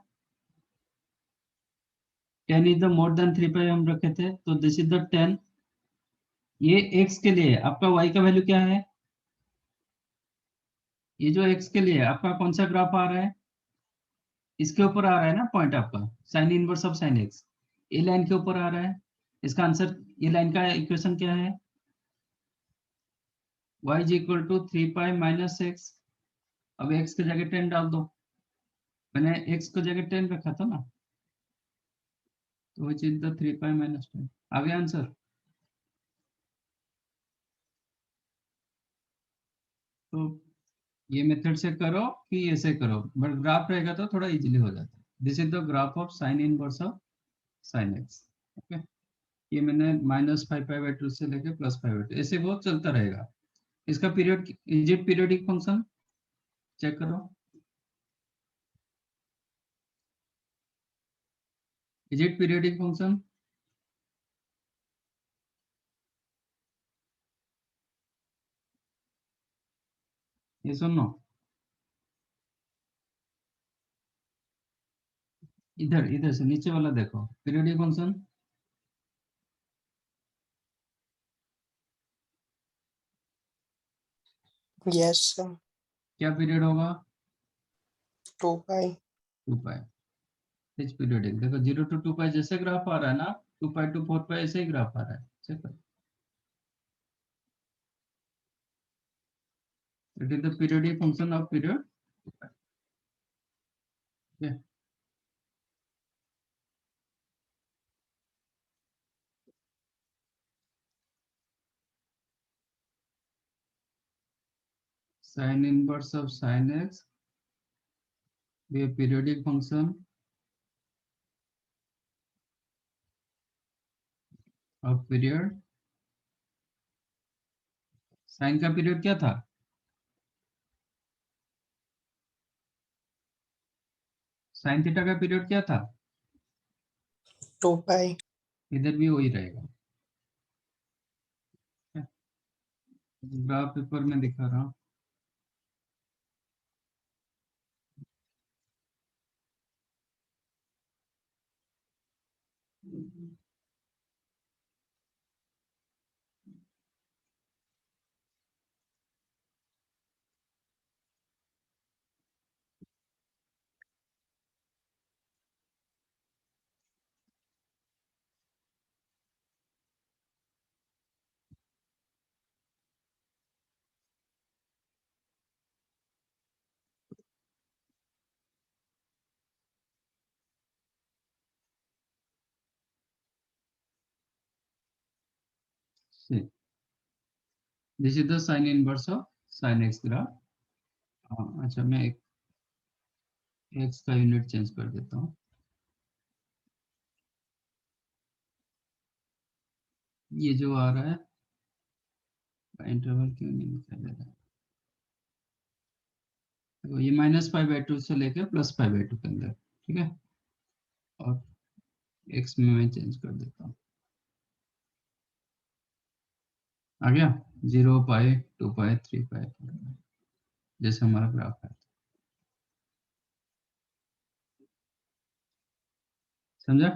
10 is the more than 3 पाई हम रखे थे, तो दिस इज द 10। ये x के लिए, आपका y का वैल्यू क्या है? ये जो x के लिए आपका कौन सा ग्राफ आ रहा है? इसके ऊपर आ रहा है ना पॉइंट आपका, sign inverse of sign x। ये लाइन के ऊपर आ रहा है। इसका आंसर, ये लाइन का इक्वेशन क्या है? y is equal to 3 pi minus x. अब x की जगह 10 डाल दो। मैंने x को जगह 10 रखा था ना, तो which is the 3 pi minus 10। आ गया आंसर? तो ये मेथड से करो कि ऐसे करो, बट ग्राफ रहेगा तो थोड़ा इजीली हो जाता है। This is the graph of sine inverse of sine x. Okay, ये मैंने माइनस 5 पाई बाई 2 से लेके प्लस 5 बाई 2, ऐसे वो चलता रहेगा। इसका period, is it periodic function? Check करो, इज इट पीरियडिक फंक्शन? ये सुनो, इधर इधर से नीचे वाला देखो, पीरियडिक फंक्शन। Yes, sir. क्या पीरियड होगा? 2 pi. 2 पाई। Is periodic. देखो 0 टू 2 पाई जैसे ग्राफ आ रहा है ना, 2 पाई टू 4 पाई ऐसे ही ग्राफ आ रहा है। चेक करो, it is the periodic function of period 2 pi. Sine inverse of sine x be a periodic function of period। Sine का पीरियड क्या था? साइन थीटा का पीरियड क्या था? 2 pi. इधर भी वही रहेगा। ग्राफ पेपर में दिखा रहा हूँ। See, this is the sin inverse of sin x graph. अच्छा, मैं एक x का यूनिट चेंज कर देता हूँ. ये जो आ रहा है इंटरवल क्यों नहीं दिखाई दे रहा है? तो ये -π/2 से लेकर +π/2 के अंदर, ठीक है. और x में मैं चेंज कर देता हूँ. आ गया 0 पाई 2 पाई 3 पाई, जैसे हमारा ग्राफ है. समझा?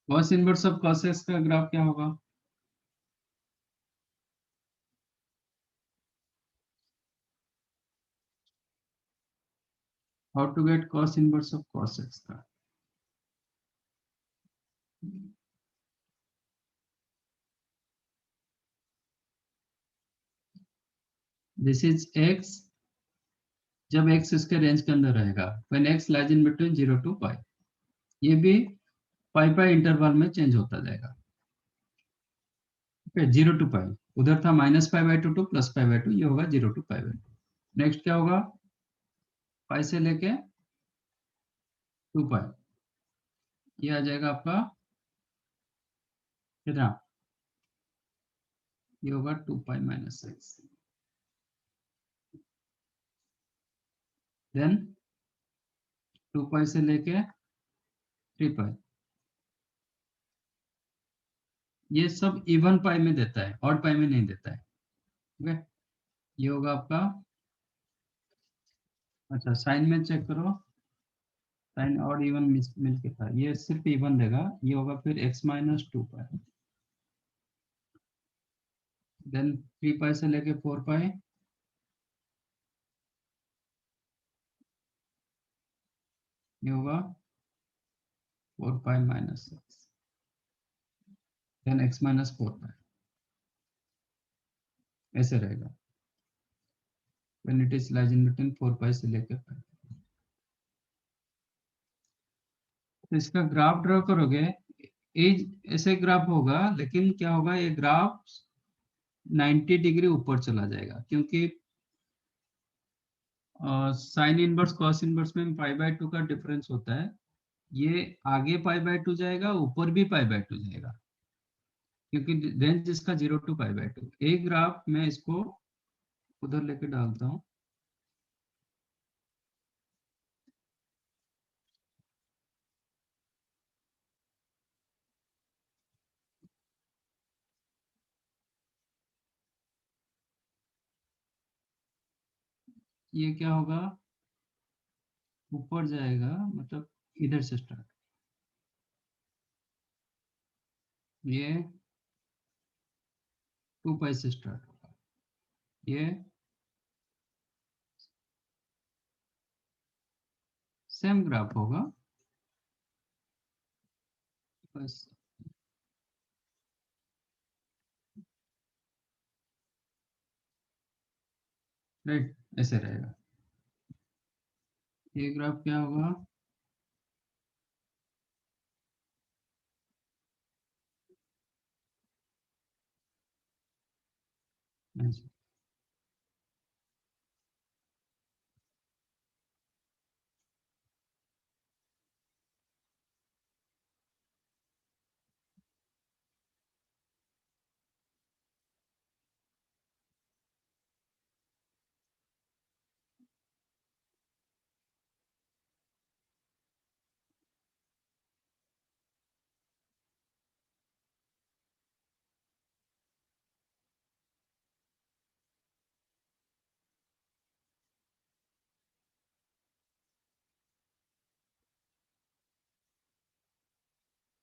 cos inverse of cos x का ग्राफ क्या होगा? How to get cos inverse of cos x का? दिस इज x जब x इसके रेंज के अंदर रहेगा, when x lies in between 0 to pi. ये भी पाई पाई इंटरवल में चेंज होता जाएगा. Okay, 0 to pi. उधर था -π/2 टू +π/2, ये होगा 0 टू पाई. नेक्स्ट क्या होगा? पाई से लेके 2 पाई, ये आ जाएगा आपका कितना? ये होगा 2 पाई -x. देन 2 पाई से लेके 3 पाई. ये सब इवन पाई में देता है, ऑड पाई में नहीं देता है. ठीक है, ये होगा आपका. अच्छा, साइन में चेक करो. साइन और इवन मिल के था, ये सिर्फ इवन देगा. ये होगा फिर x - 2 पाई. देन 3 पाई से लेके 4 पाई, ये होगा 4 पाई -x. देन x - 4 पाई, ऐसे रहेगा. when it is lies in between 4 पाई से लेकर 5. तो इसका ग्राफ ड्रॉ करोगे, एज ऐसे ग्राफ होगा, लेकिन क्या होगा, ये ग्राफ 90 डिग्री ऊपर चला जाएगा, क्योंकि साइन इनवर्स कॉस इनवर्स में π/2 का डिफरेंस होता है. ये आगे π/2 जाएगा, ऊपर भी π/2 जाएगा, क्योंकि रेंज इसका 0 टू π/2. एक ग्राफ मैं इसको उधर लेके डालता हूँ. ये क्या होगा, ऊपर जाएगा, मतलब इधर से स्टार्ट. ये 2 पाई से स्टार्ट होगा. ये सेम ग्राफ होगा, बस राइट ऐसे रहेगा. ये ग्राफ क्या होगा, ऐसे.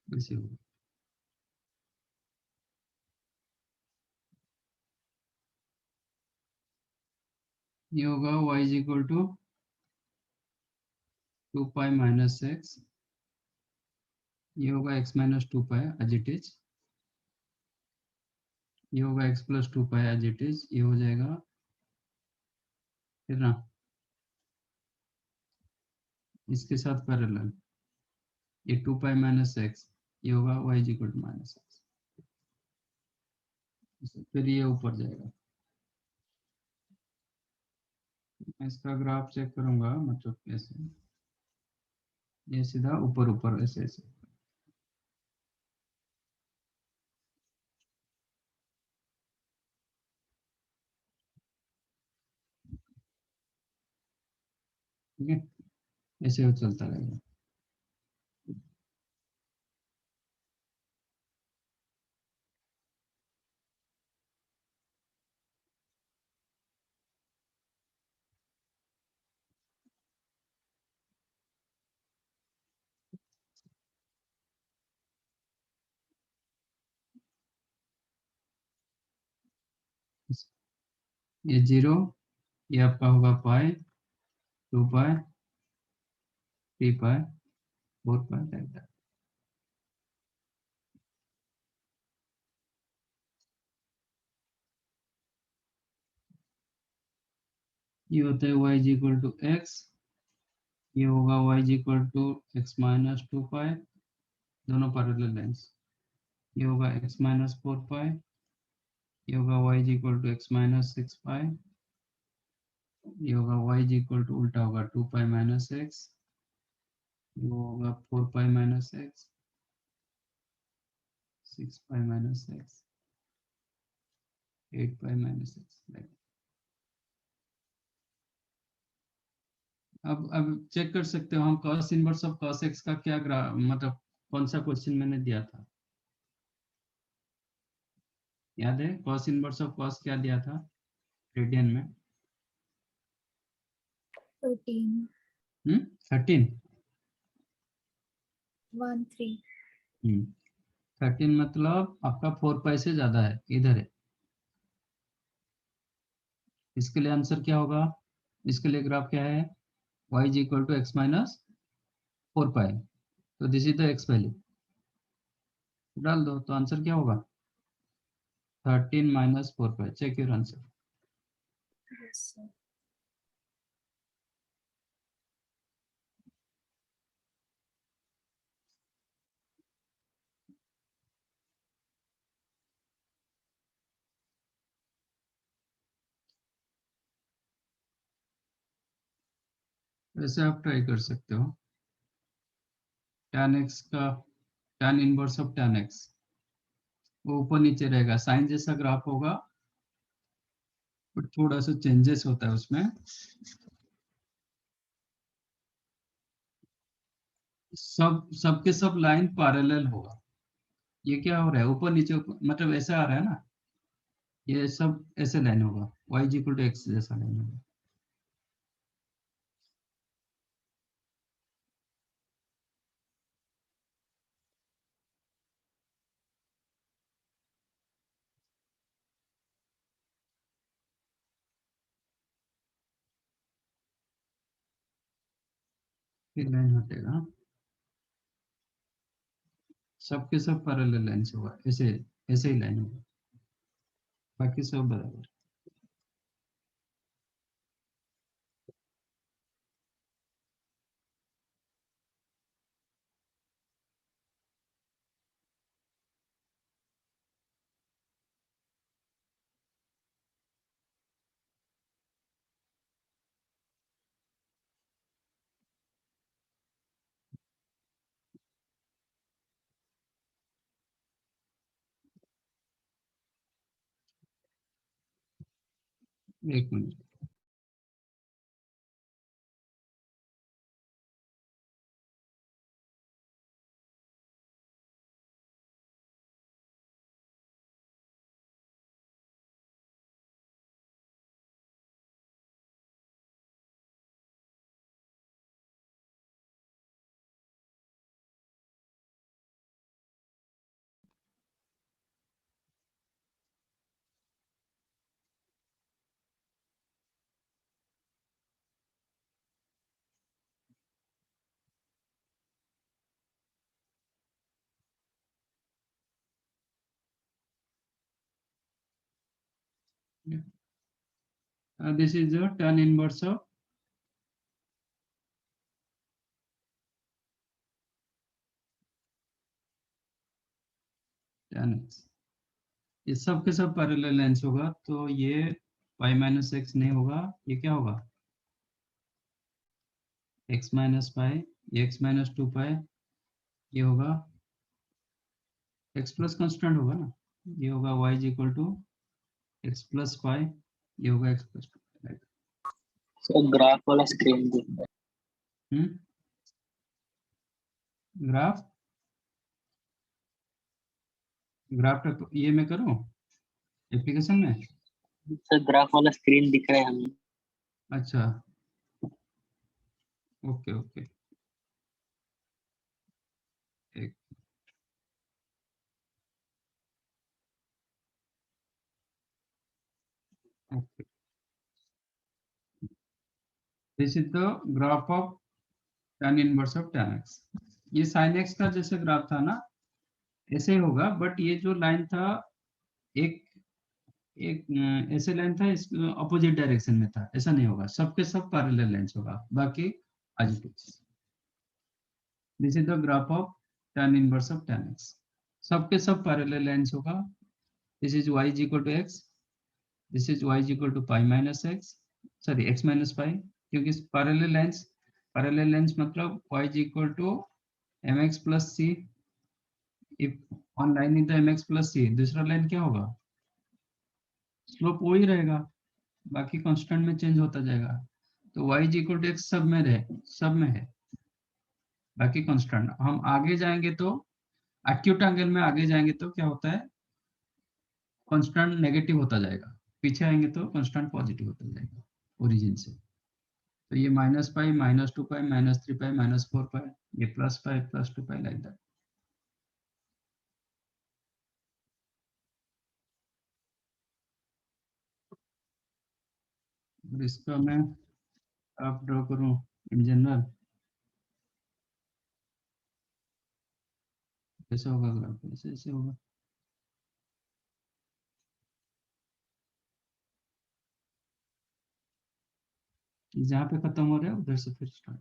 ऐसे होगा. ये होगा y is equal to 2 pi -x. ये होगा x - 2 pi as it is. ये होगा x + 2 pi as it is. ये हो जाएगा फिर ना, इसके साथ पैरेलल, ये 2 पाई माइनस एक्स, ये होगा y is equal to minus x, फिर ये ऊपर जाएगा। मैं इसका ग्राफ चेक करूंगा, मतलब कैसे, ये सीधा ऊपर ऊपर ऐसे ऐसे। ठीक है, ऐसे वो चलता रहेगा। ये 0, ये आपका होगा पाई, 2 पाई, 3 पाई, 4 पाई, लाइक दैट। ये होता है y is equal to x, ये होगा y is equal to x minus 2 pi, दोनों पैरेलल लाइंस। ये होगा x माइनस 4 पाई, ये होगा y is equal to x minus 6 pi, ये होगा y इज इक्वल टू उल्टा होगा 2 पाई माइनस एक्स, वो होगा 4 पाई माइनस एक्स, 6 पाई माइनस एक्स, 8 पाई माइनस एक्स। अब चेक कर सकते हो हम cos inverse of cos x का क्या मतलब कौन सा क्वेश्चन मैंने दिया था, याद है? cos इनवर्स ऑफ cos क्या दिया था रेडियन में? 13, 13। 1, 3. 13 मतलब आपका 4 पाई से ज्यादा है, इधर है। इसके लिए आंसर क्या होगा? इसके लिए ग्राफ क्या है? y is equal to x minus 4 pi, तो this is the x value, डाल दो तो आंसर क्या होगा? 13 minus 4 pi. Check your answer. Yes, sir. वैसे आप ट्राई कर सकते हो, tan x का tan inverse of tan x, वो ऊपर नीचे रहेगा, साइन जैसा ग्राफ होगा, बट थोड़ा सा चेंजेस होता है उसमें। सबके सब लाइन पैरेलल होगा। ये क्या हो रहा है, ऊपर नीचे मतलब ऐसा आ रहा है ना, ये सब ऐसे लाइन होगा, y is equal to x जैसा लाइन होगा। फिर लाइन हटेगा, सबके सब पैरेलल लाइन से होगा, ऐसे ऐसे ही लाइन होगा, बाकी सब बराबर। एक minute. This is the tan inverse of tan x, ये सब के सब पैरेलल लाइंस होगा, तो ये पाई माइनस एक्स नहीं होगा, ये क्या होगा x माइनस पाई, ये x माइनस 2 पाई, ये होगा x प्लस कॉन्स्टेंट होगा ना, ये होगा y is equal to x plus pi, ये होगा x plus 2 pi. Sir graph वाला स्क्रीन दिख रहा ग्राफ ग्राफ ये मैं करूँ एप्लीकेशन में? है सर, ग्राफ वाला स्क्रीन दिख रहा है हमें। अच्छा, ओके ओके, एक okay, this is the graph of tan inverse of tan x। ये sin x का जैसे ग्राफ था ना, ऐसे ही होगा, बट ये जो लाइन था एक एक ऐसे लाइन था, इस अपोजिट डायरेक्शन में था, ऐसा नहीं होगा, सबके सब पैरेलल लाइंस होगा, बाकी आज this is the graph of tan inverse of tan x, सबके सब पैरेलल लाइंस होगा। This is y is equal to x, this is y is equal to pi minus x, sorry x minus pi, क्योंकि parallel lines मतलब y is equal to mx plus c, if on line is the mx plus c, दूसरा line क्या होगा, slope वही रहेगा, बाकी constant में change होता जाएगा, तो y is equal to x सब में है, बाकी कांस्टेंट। हम आगे जाएंगे तो एक्यूट एंगल में आगे जाएंगे तो क्या होता है, कांस्टेंट नेगेटिव होता जाएगा, पीछे आएंगे तो कांस्टेंट पॉजिटिव होता जाएगा ओरिजिन से। तो ये माइनस पाई, माइनस 2 पाई, माइनस 3 पाई, माइनस 4 पाई, ये plus pi, plus 2 pi, like that. और इसका मैं आप ड्रॉ करूं इन जनरल, कैसे होगा ग्राफ, ऐसे ऐसे होगा। जहाँ पे खत्म हो रहा है उधर से फिर स्टार्ट।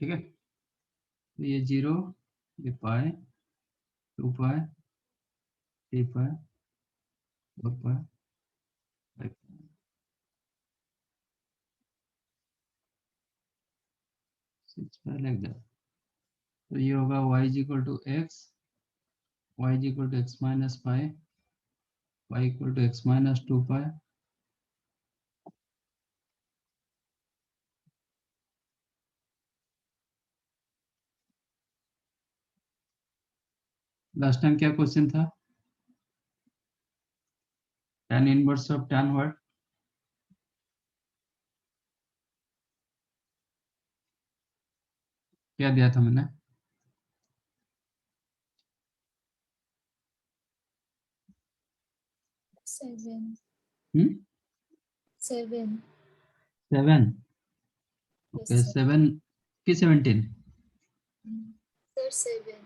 ठीक है, तो ये 0, ये पाई, 2 पाई, 3 पाई, 4 पाई, 5 पाई, 6 पाई, लाइक दैट। तो ये होगा y is equal to x, y is equal to x minus pi, y equal to x minus 2 pi, last time क्या क्वेश्चन था, tan inverse of tan what, क्या दिया था मैंने, 7. हम्म 7. 7, Yes, ओके sir. 7 की 17, Sir, 7.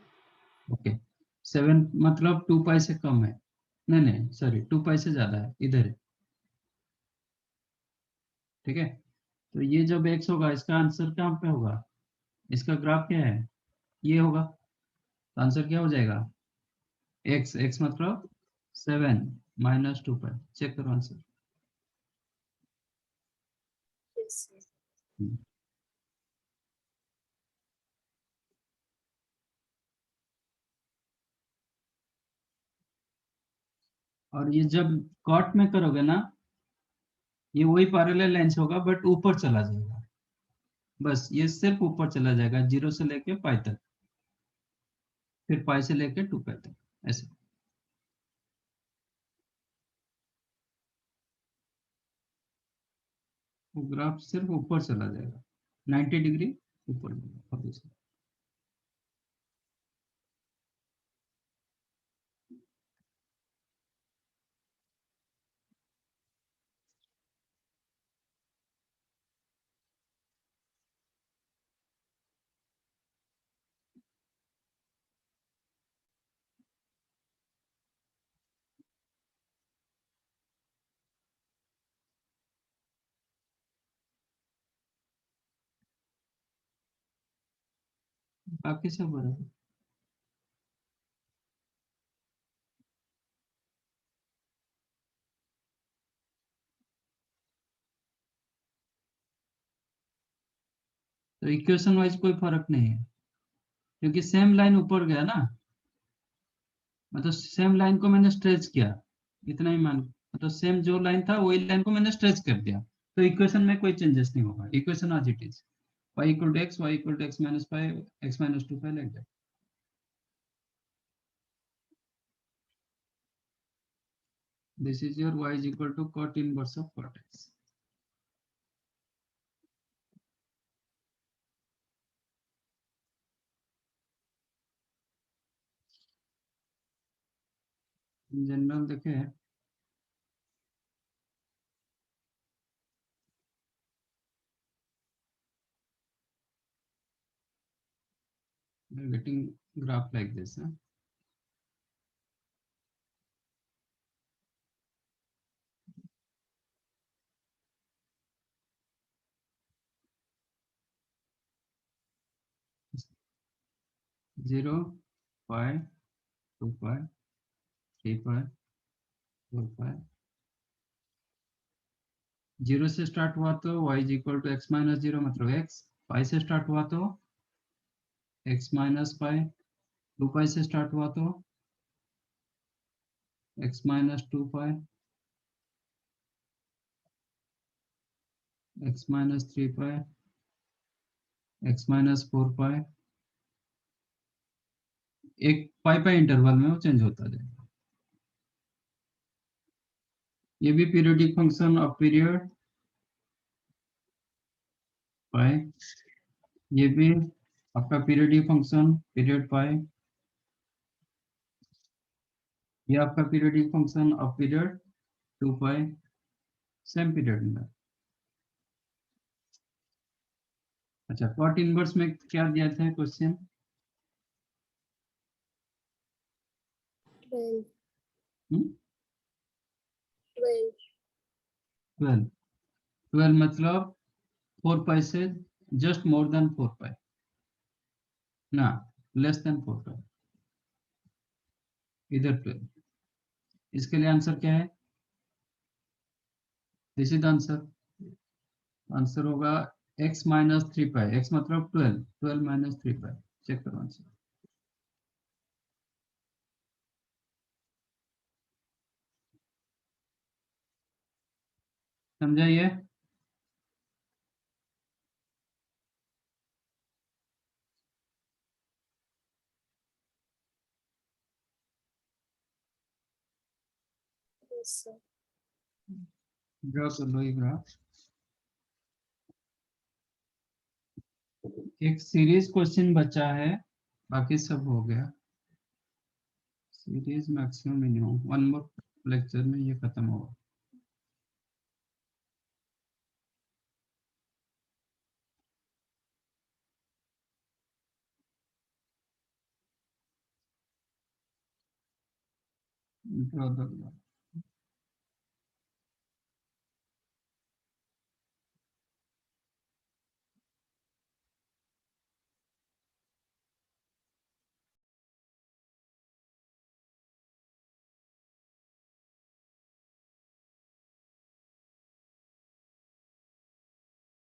ओके 7 मतलब 2 पाई से कम है, नहीं नहीं सॉरी 2 पाई से ज्यादा है, इधर है, ठीक है। तो ये जब x होगा, इसका आंसर कहाँ पे होगा, इसका ग्राफ क्या है, ये होगा, तो आंसर क्या हो जाएगा, x मतलब 7 माइनस 2 पाई, चेक करो आंसर। Yes, sir. और ये जब कॉट में करोगे ना, ये वही पैरेलल लाइंस होगा बट ऊपर चला जाएगा, बस ये सिर्फ ऊपर चला जाएगा, 0 से लेके पाई तक, फिर पाई से लेके 2 पाई तक, ऐसे। वो ग्राफ सिर्फ ऊपर चला जाएगा, 90 डिग्री ऊपर जाएगा, और दूसरा बाकी सब बराबर। तो इक्वेशन वाइज कोई फर्क नहीं है क्योंकि सेम लाइन ऊपर गया ना, मतलब सेम लाइन को मैंने स्ट्रेच किया, इतना ही मान, मतलब सेम जो लाइन था वही लाइन को मैंने स्ट्रेच कर दिया, तो इक्वेशन में कोई चेंजेस नहीं होगा, इक्वेशन आज it is y equal to x, y equal to x minus 5, x minus 2 5 like that. This is your y is equal to cot inverse of cot x। General देखे, we are getting graph like this, huh? Zero, 5, 2 5, 3 5, 4 5। Zero से start हुआ तो y is equal to x minus zero, मतलब x। 5 से start हुआ तो x minus 5। 2 पाई से start हुआ तो x minus 2 pi, x minus 3 पाई, x माइनस 4 पाई। एक पाई पाई इंटरवल में वो चेंज होता जाएगा। ये भी पीरियोडिक फंक्शन ऑफ पीरियड पाई, ये भी आपका पीरियोडिक फंक्शन पीरियड पाई, ये आपका periodic function of period 2 pi, same period में। अच्छा, कॉट इनवर्स में क्या दिया था क्वेश्चन? 12, 12। 12, 12 मतलब 4 पाई से जस्ट मोर देन 4 पाई ना, लेस देन 4 पाई, इधर 12। इसके लिए आंसर क्या है? This is answer. आंसर होगा x माइनस 3 पाई, x मतलब 12, 12 माइनस 3 पाई। चेक करो आंसर। समझाइए। yes, sir. ड्रॉ कर लो ये ग्राफ। एक सीरीज क्वेश्चन बचा है, बाकी सब हो गया। Series maximum minimum, one more lecture में ये खत्म होगा। Draw the graph.